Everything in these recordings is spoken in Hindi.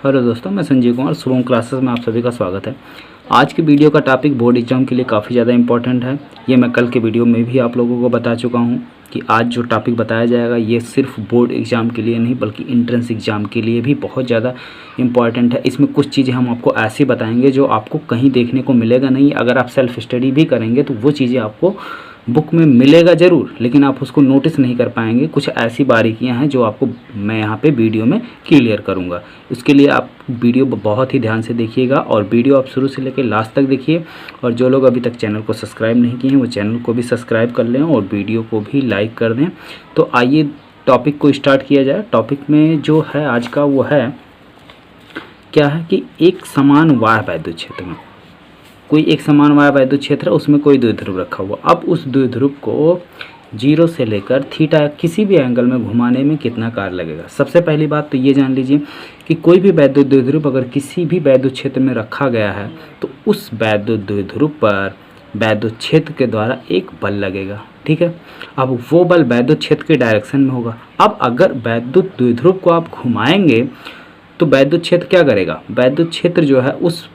हेलो दोस्तों, मैं संजीव कुमार शुभम क्लासेस में आप सभी का स्वागत है। आज की वीडियो का टॉपिक बोर्ड एग्जाम के लिए काफ़ी ज़्यादा इंपॉर्टेंट है। ये मैं कल के वीडियो में भी आप लोगों को बता चुका हूँ कि आज जो टॉपिक बताया जाएगा ये सिर्फ बोर्ड एग्ज़ाम के लिए नहीं बल्कि एंट्रेंस एग्ज़ाम के लिए भी बहुत ज़्यादा इंपॉर्टेंट है। इसमें कुछ चीज़ें हम आपको ऐसी बताएंगे जो आपको कहीं देखने को मिलेगा नहीं। अगर आप सेल्फ स्टडी भी करेंगे तो वो चीज़ें आपको बुक में मिलेगा ज़रूर, लेकिन आप उसको नोटिस नहीं कर पाएंगे। कुछ ऐसी बारीकियां हैं जो आपको मैं यहाँ पे वीडियो में क्लियर करूँगा। इसके लिए आप वीडियो बहुत ही ध्यान से देखिएगा और वीडियो आप शुरू से लेकर लास्ट तक देखिए। और जो लोग अभी तक चैनल को सब्सक्राइब नहीं किए हैं वो चैनल को भी सब्सक्राइब कर लें और वीडियो को भी लाइक कर दें। तो आइए टॉपिक को स्टार्ट किया जाए। टॉपिक में जो है आज का वो है क्या है कि एक समान वाह वैद्युत क्षेत्र में कोई एक समान वायु वैद्युत क्षेत्र है, उसमें कोई द्विध्रुव रखा हुआ। अब उस द्विध्रुव को 0 से लेकर थीटा किसी भी एंगल में घुमाने में कितना कार्य लगेगा। सबसे पहली बात तो ये जान लीजिए कि कोई भी वैद्युत द्विध्रुव अगर किसी भी वैद्युत क्षेत्र में रखा गया है तो उस वैद्युत द्विध्रुव पर वैद्युत क्षेत्र के द्वारा एक बल लगेगा। ठीक है, अब वो बल वैद्युत क्षेत्र के डायरेक्शन में होगा। अब अगर वैद्युत द्विध्रुव को आप घुमाएंगे तो वैद्युत क्षेत्र क्या करेगा, वैद्युत क्षेत्र जो है उस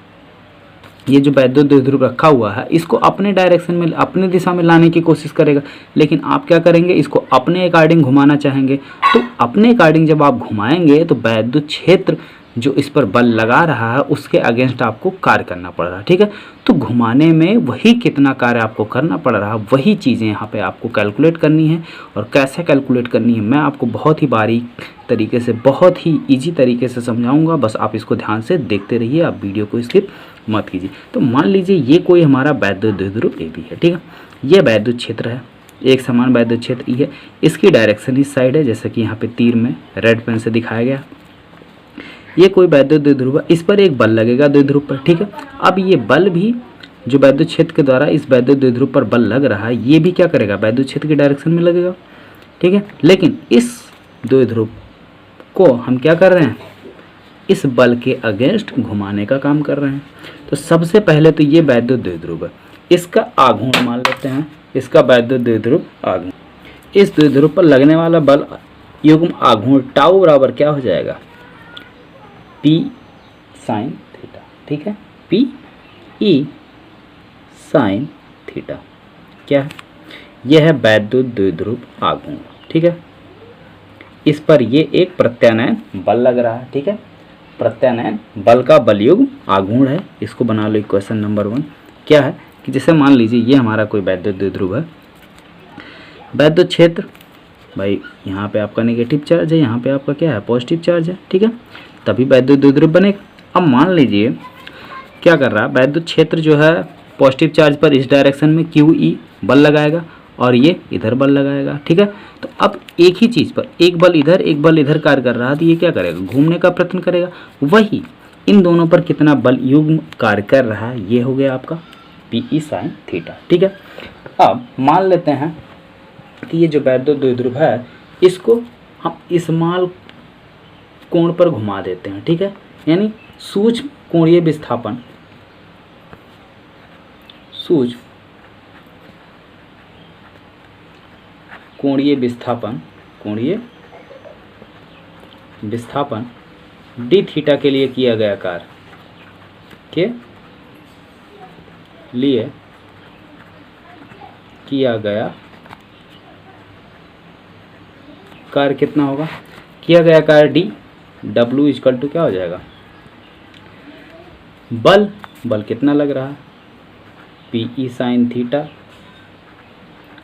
ये जो वैद्युत द्विध्रुव रखा हुआ है इसको अपने डायरेक्शन में अपने दिशा में लाने की कोशिश करेगा। लेकिन आप क्या करेंगे, इसको अपने अकॉर्डिंग घुमाना चाहेंगे। तो अपने अकॉर्डिंग जब आप घुमाएंगे तो वैद्युत क्षेत्र जो इस पर बल लगा रहा है उसके अगेंस्ट आपको कार्य करना पड़ रहा है। ठीक है, तो घुमाने में वही कितना कार्य आपको करना पड़ रहा है वही चीज़ें यहाँ पे आपको कैलकुलेट करनी है। और कैसे कैलकुलेट करनी है मैं आपको बहुत ही बारीक तरीके से, बहुत ही ईजी तरीके से समझाऊंगा। बस आप इसको ध्यान से देखते रहिए, आप वीडियो को स्किप मत कीजिए। तो मान लीजिए ये कोई हमारा वैद्युत द्विध्रुव ए बी है। ठीक है, ये वैद्युत क्षेत्र है, एक समान वैद्युत क्षेत्र ई है। इसकी डायरेक्शन इस साइड है, जैसे कि यहाँ पे तीर में रेड पेन से दिखाया गया। ये कोई वैद्युत द्विध्रुव है, इस पर एक बल लगेगा द्विध्रुव पर। ठीक है, अब ये बल भी जो वैद्युत क्षेत्र के द्वारा इस वैद्युत द्विध्रुव पर बल लग रहा है ये भी क्या करेगा, वैद्युत क्षेत्र की डायरेक्शन में लगेगा। ठीक है, लेकिन इस द्विध्रुव को हम क्या कर रहे हैं, इस बल के अगेंस्ट घुमाने का काम कर रहे हैं। तो सबसे पहले तो ये वैद्युत द्विध्रुव है, इसका आघूर्ण मान लेते हैं, इसका वैद्युत द्विध्रुव आघूर्ण। इस द्विध्रुव पर लगने वाला बल युग्म आघूर्ण टाउ बराबर क्या हो जाएगा, P साइन थीटा। ठीक है, P E साइन थीटा क्या है, यह है वैद्युत द्विध्रुव आघूर्ण। ठीक है, इस पर ये एक प्रत्यानयन बल लग रहा है। ठीक है, प्रत्यानयन बल का बलयुग्म आघूर्ण है। इसको बना लो इक्वेशन नंबर 1। क्या है कि जैसे मान लीजिए ये हमारा कोई वैद्युत द्विध्रुव है, वैद्युत क्षेत्र भाई यहाँ पे आपका नेगेटिव चार्ज है, यहाँ पे आपका क्या है, पॉजिटिव चार्ज है। ठीक है, तभी वैद्युत द्विध्रुव बनेगा। अब मान लीजिए क्या कर रहा है, वैद्युत क्षेत्र जो है पॉजिटिव चार्ज पर इस डायरेक्शन में QE बल लगाएगा और ये इधर बल लगाएगा। ठीक है, तो अब एक ही चीज़ पर एक बल इधर कार्य कर रहा है तो ये क्या करेगा, घूमने का प्रयत्न करेगा। वही इन दोनों पर कितना बल युग्म कार्य कर रहा है ये हो गया आपका PE साइन थीटा। ठीक है, अब मान लेते हैं कि ये जो वैद्युत द्विध्रुव है इसको हम स्मॉल कोण पर घुमा देते हैं। ठीक है, यानी सूक्ष्म कोणीय विस्थापन, सूक्ष्म कोणीय विस्थापन डी थीटा के लिए किया गया कार्य के लिए किया गया कार्य कितना होगा, किया गया कार्य डी, W इक्वल टू क्या हो जाएगा, बल कितना लग रहा है PE साइन थीटा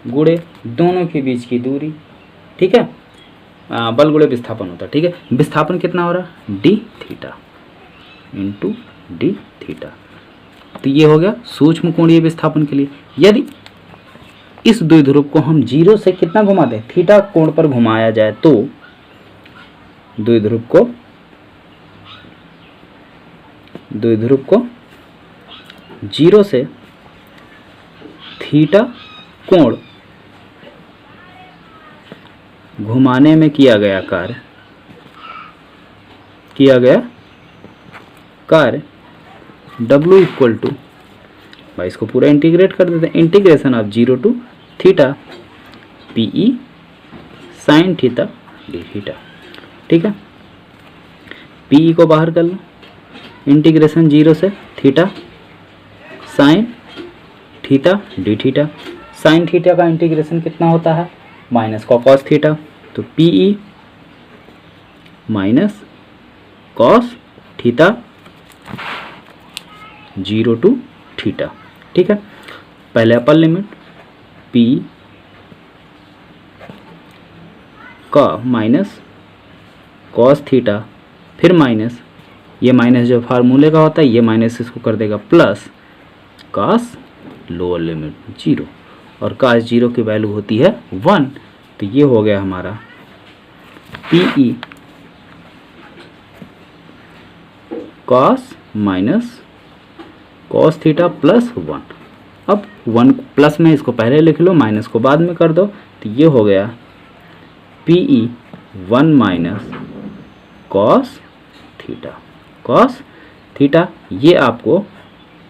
गुणे दोनों के बीच की दूरी। ठीक है, बल गुणे विस्थापन होता है। ठीक है, विस्थापन कितना हो रहा है D theta into D theta. तो ये हो गया सूक्ष्म कोणीय विस्थापन के लिए। यदि इस द्विध्रुव को हम 0 से कितना घुमा दें, थीटा कोण पर घुमाया जाए तो द्विध्रुव को 0 से थीटा कोण घुमाने में किया गया कार्य W इक्वल टू, भाई इसको पूरा इंटीग्रेट कर देते हैं, integration of 0 to theta PE sine theta d theta. ठीक है, पी को बाहर कर लो, इंटीग्रेशन 0 से theta sine theta d theta. Sine theta का इंटीग्रेशन कितना होता है, माइनस कॉस थीटा, तो P E minus cos theta 0 to theta. ठीक है, पहले अपर लिमिट पी का माइनस कॉस थीटा, फिर माइनस, ये माइनस जो फार्मूले का होता है ये माइनस इसको कर देगा प्लस कॉस लोअर लिमिट 0, और कॉस 0 की वैल्यू होती है 1, तो ये हो गया हमारा P E cos minus cos theta plus 1। अब 1 प्लस में इसको पहले लिख लो, माइनस को बाद में कर दो, तो ये हो गया P E 1 minus cos theta. Cos theta ये आपको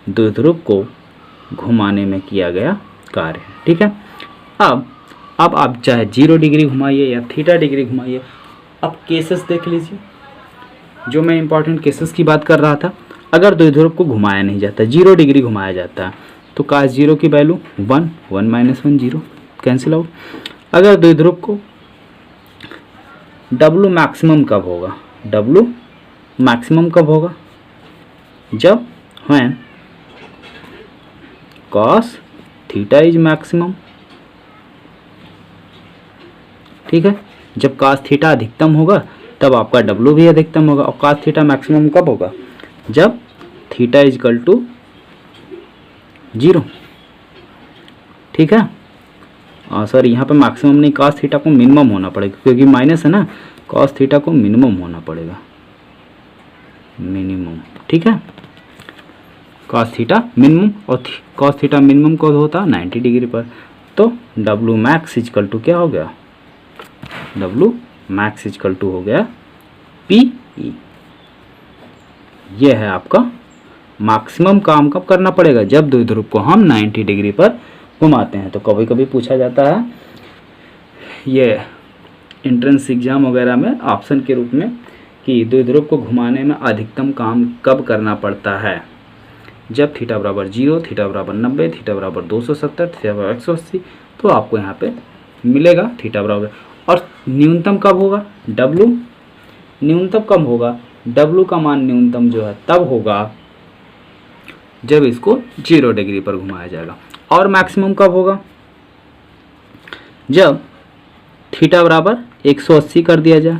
द्विध्रुव को घुमाने में किया गया कार्य है। ठीक है, अब आप चाहे 0 डिग्री घुमाइए या थीटा डिग्री घुमाइए। अब केसेस देख लीजिए, जो मैं इंपॉर्टेंट केसेस की बात कर रहा था। अगर द्विध्रुव को घुमाया नहीं जाता, 0 डिग्री घुमाया जाता है, तो cos 0 की वैल्यू 1, 1 माइनस 1 0 कैंसिल आउट। अगर द्विध्रुव को W मैक्सिमम कब होगा, W मैक्सिमम कब होगा, जब when cos theta is maximum. ठीक है, जब cos थीटा अधिकतम होगा तब आपका W भी अधिकतम होगा। और cos थीटा मैक्सिमम कब होगा, जब थीटा इज इक्वल टू 0। ठीक है, सर यहाँ पे मैक्सिमम नहीं, cos थीटा को मिनिमम होना पड़ेगा, क्योंकि माइनस है ना, cos थीटा को मिनिमम होना पड़ेगा, मिनिमम। ठीक है, cos थीटा मिनिमम, और cos थीटा मिनिमम कब होता है, 90 डिग्री पर। तो W मैक्स इक्वल टू क्या हो गया, W मैक्स इक्वल टू हो गया पी ई। ये है आपका मैक्सिमम काम कब करना पड़ेगा, जब द्विध्रुव को हम 90 डिग्री पर घुमाते हैं। तो कभी कभी पूछा जाता है ये एंट्रेंस एग्जाम वगैरह में ऑप्शन के रूप में कि द्विध्रुव को घुमाने में अधिकतम काम कब करना पड़ता है, जब थीटा बराबर 0, थीटा बराबर 90, थीटा बराबर 270, थीटा बराबर 180। तो आपको यहाँ पे मिलेगा थीटा बराबर, और न्यूनतम कब होगा, W न्यूनतम कब होगा, W का मान न्यूनतम जो है तब होगा जब इसको 0 डिग्री पर घुमाया जाएगा। और मैक्सिमम कब होगा, जब थीटा बराबर 180 कर दिया जाए।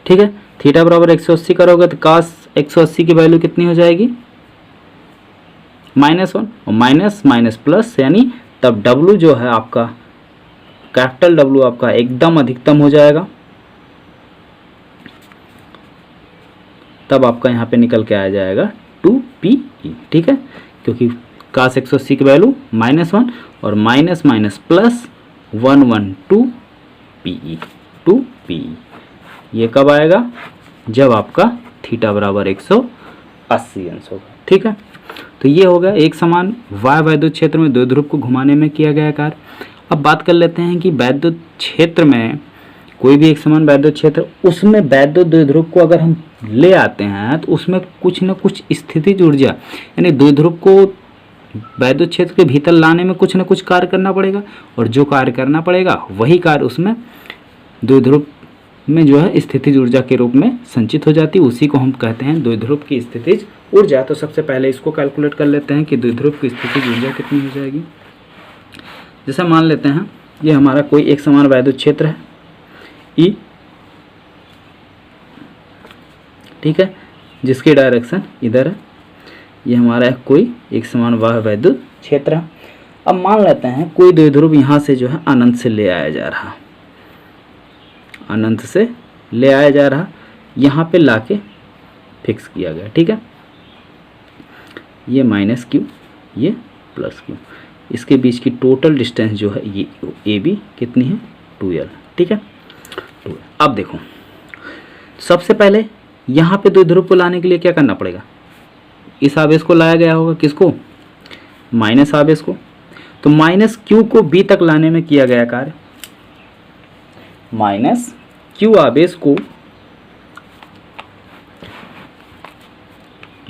ठीक है, थीटा बराबर 180 करोगे तो cos 180 की वैल्यू कितनी हो जाएगी, -1, और माइनस माइनस प्लस, यानी तब W जो है आपका कैपिटल W आपका एकदम अधिकतम हो जाएगा। तब आपका यहाँ पे निकल के आ जाएगा 2PE। ठीक है, क्योंकि cos 180 की वैल्यू -1 और minus minus plus 112PE 2PE। ये कब आएगा, जब आपका थीटा बराबर 180 अंश होगा। ठीक है, तो ये हो गया एक समान वाय वैद्युत क्षेत्र में द्विध्रुव को घुमाने में किया गया कार्य। अब बात कर लेते हैं कि वैद्युत क्षेत्र में कोई भी एक समान वैद्युत क्षेत्र, उसमें वैद्युत द्विध्रुव को अगर हम ले आते हैं तो उसमें कुछ न कुछ स्थितिज ऊर्जा, यानी द्विध्रुव को वैद्युत क्षेत्र के भीतर लाने में कुछ न कुछ कार्य करना पड़ेगा, और जो कार्य करना पड़ेगा वही कार्य उसमें द्विध्रुव में जो है स्थितिज ऊर्जा के रूप में संचित हो जाती है। उसी को हम कहते हैं द्विध्रुव की स्थितिज ऊर्जा। तो सबसे पहले इसको कैलकुलेट कर लेते हैं कि द्विध्रुव की स्थितिज ऊर्जा कितनी हो जाएगी। जैसे मान लेते हैं ये हमारा कोई एक समान वैद्युत क्षेत्र है E, ठीक है, जिसकी डायरेक्शन इधर है। ये हमारा कोई एक समान वाह वैद्युत क्षेत्र है। अब मान लेते हैं कोई द्विध्रुव यहाँ से जो है अनंत से ले आया जा रहा, अनंत से ले आया जा रहा, यहाँ पे लाके फिक्स किया गया। ठीक है, ये -q, ये +q, इसके बीच की टोटल डिस्टेंस जो है ये AB कितनी है, 2L। ठीक है, अब देखो सबसे पहले यहाँ पे द्विध्रुव को लाने के लिए क्या करना पड़ेगा, इस आवेश को लाया गया होगा, किसको, माइनस आवेश को। तो -q को B तक लाने में किया गया कार्य, -q आवेश को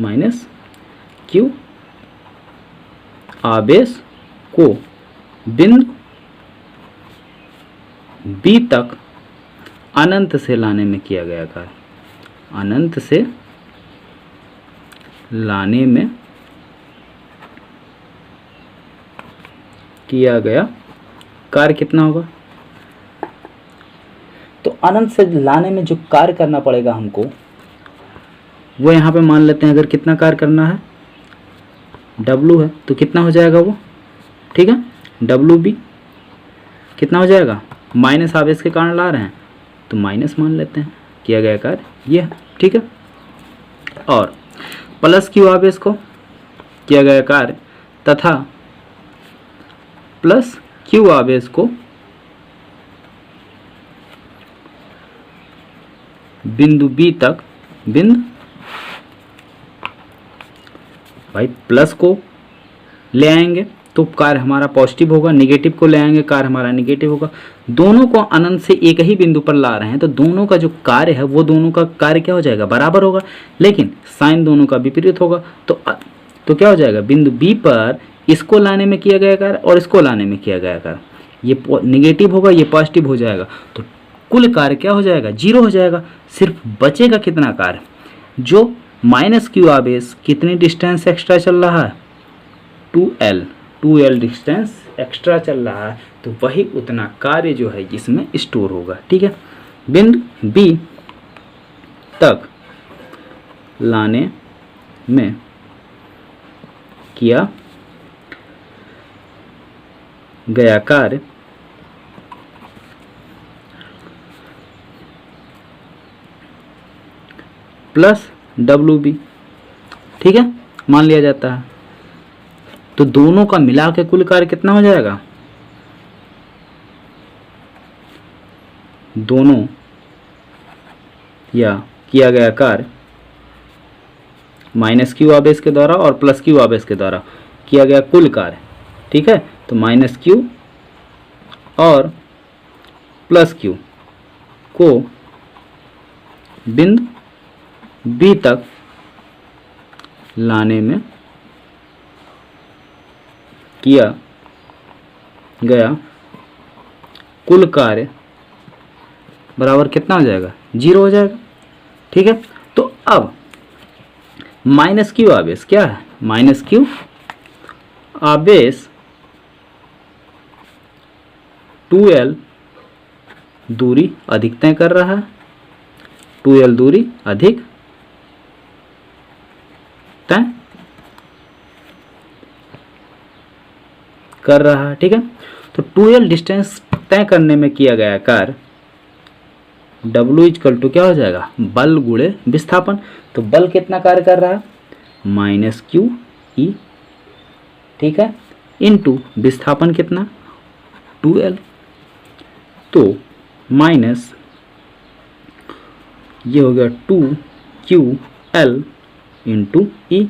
माइनस क्यू आवेश को बिंदु बी तक अनंत से लाने में किया गया कार्य, अनंत से लाने में किया गया कार्य कितना होगा। तो अनंत से लाने में जो कार्य करना पड़ेगा हमको, वो यहाँ पे मान लेते हैं अगर कितना कार्य करना है, W है तो कितना हो जाएगा वो, ठीक है, WB कितना हो जाएगा, माइनस आवेश के कारण ला रहे हैं तो माइनस मान लेते हैं, किया गया कार्य ये है, ठीक है। और प्लस क्यू आवेश को किया गया कार्य तथा प्लस क्यू आवेश को बिंदु बी तक, बिंदु भाई प्लस को ले आएंगे तो कार्य हमारा पॉजिटिव होगा, निगेटिव को ले आएंगे कार्य हमारा निगेटिव होगा। दोनों को अनंत से एक ही बिंदु पर ला रहे हैं तो दोनों का जो कार्य है वो दोनों का कार्य क्या हो जाएगा, बराबर होगा, लेकिन साइन दोनों का विपरीत होगा। तो क्या हो जाएगा, बिंदु बी पर इसको लाने में किया गया कार्य और इसको लाने में किया गया कार्य, ये निगेटिव होगा, ये पॉजिटिव हो जाएगा, तो कुल कार्य क्या हो जाएगा, 0 हो जाएगा। सिर्फ बचेगा कितना कार्य, जो माइनस क्यू आवेश कितनी डिस्टेंस एक्स्ट्रा चल रहा है, 2L डिस्टेंस एक्स्ट्रा चल रहा है, तो वही उतना कार्य जो है इसमें स्टोर होगा, ठीक है। बिंदु बी तक लाने में किया गया कार्य प्लस WB, ठीक है, मान लिया जाता है। तो दोनों का मिला के कुल कार्य कितना हो जाएगा, दोनों या किया गया कार्य माइनस क्यू आवेश के द्वारा और प्लस क्यू आवेश के द्वारा किया गया कुल कार्य, ठीक है। तो माइनस क्यू और प्लस क्यू को बिंदु बी तक लाने में किया गया कुल कार्य बराबर कितना हो जाएगा, 0 हो जाएगा, ठीक है। तो अब माइनस क्यू आवेश क्या है, माइनस क्यू आवेश 2L दूरी अधिक तय कर रहा है, 2L दूरी अधिक तय कर रहा है, ठीक है। तो 2L डिस्टेंस तय करने में किया गया कार्य W इक्वल टू क्या हो जाएगा, बल गुणे विस्थापन। तो बल कितना कार्य कर रहा है, माइनस क्यू ई, ठीक है, इनटू विस्थापन कितना 2L, तो माइनस ये हो गया 2QL into E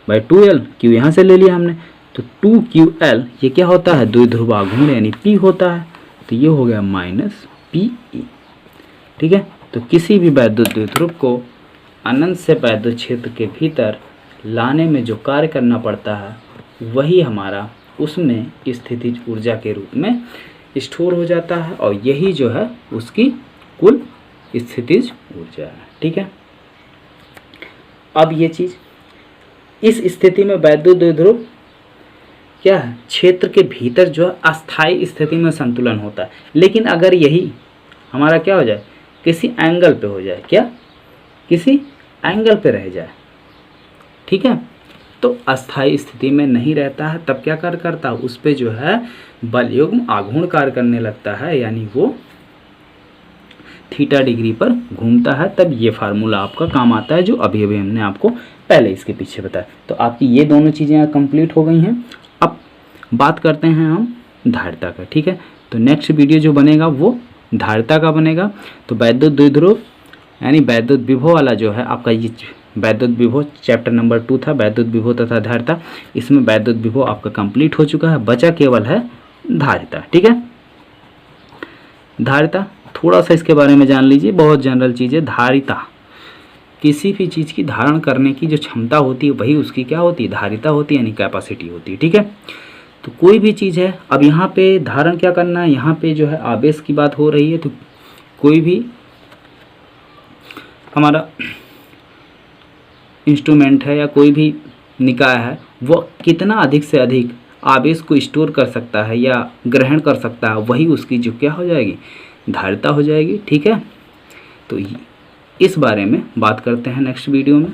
by 2L, Q यहाँ से ले लिया हमने, तो 2QL ये क्या होता है, द्विध्रुव आघूर्ण यानी P होता है, तो ये हो गया माइनस PE, ठीक है। तो किसी भी वैद्युत द्विध्रुव को अनंत से वैद्युत क्षेत्र के भीतर लाने में जो कार्य करना पड़ता है वही हमारा उसमें स्थितिज ऊर्जा के रूप में स्टोर हो जाता है, और यही जो है उसकी कुल स्थितिज ऊर्जा है, ठीक है। अब ये चीज़ इस स्थिति में वैद्युत द्विध्रुव क्या है, क्षेत्र के भीतर जो है अस्थायी स्थिति में संतुलन होता है, लेकिन अगर यही हमारा क्या हो जाए, किसी एंगल पे हो जाए, क्या किसी एंगल पे रह जाए, ठीक है, तो अस्थायी स्थिति में नहीं रहता है, तब क्या कार्य करता है, उस पे जो है बलयुग्म आघूर्ण कार्य करने लगता है, यानी वो थीटा डिग्री पर घूमता है। तब ये फार्मूला आपका काम आता है जो अभी अभी हमने आपको पहले इसके पीछे बताया। तो आपकी ये दोनों चीज़ें कंप्लीट हो गई हैं। अब बात करते हैं हम धारिता का, ठीक है। तो नेक्स्ट वीडियो जो बनेगा वो धारिता का बनेगा। तो वैद्युत द्विध्रुव यानी वैद्युत विभव वाला जो है आपका, ये वैद्युत विभव चैप्टर नंबर 2 था, वैद्युत विभव तथा धारिता। इसमें वैद्युत विभव आपका कंप्लीट हो चुका है, बचा केवल है धारिता, ठीक है। धारिता थोड़ा सा इसके बारे में जान लीजिए, बहुत जनरल चीज़ है धारिता। किसी भी चीज़ की धारण करने की जो क्षमता होती है वही उसकी क्या होती है, धारिता होती है, यानी कैपेसिटी होती है। ठीक है, तो कोई भी चीज़ है, अब यहाँ पे धारण क्या करना है, यहाँ पे जो है आवेश की बात हो रही है, तो कोई भी हमारा इंस्ट्रूमेंट है या कोई भी निकाय है वो कितना अधिक से अधिक आवेश को स्टोर कर सकता है या ग्रहण कर सकता है, वही उसकी जो क्या हो जाएगी, धारिता हो जाएगी। ठीक है, तो इस बारे में बात करते हैं नेक्स्ट वीडियो में।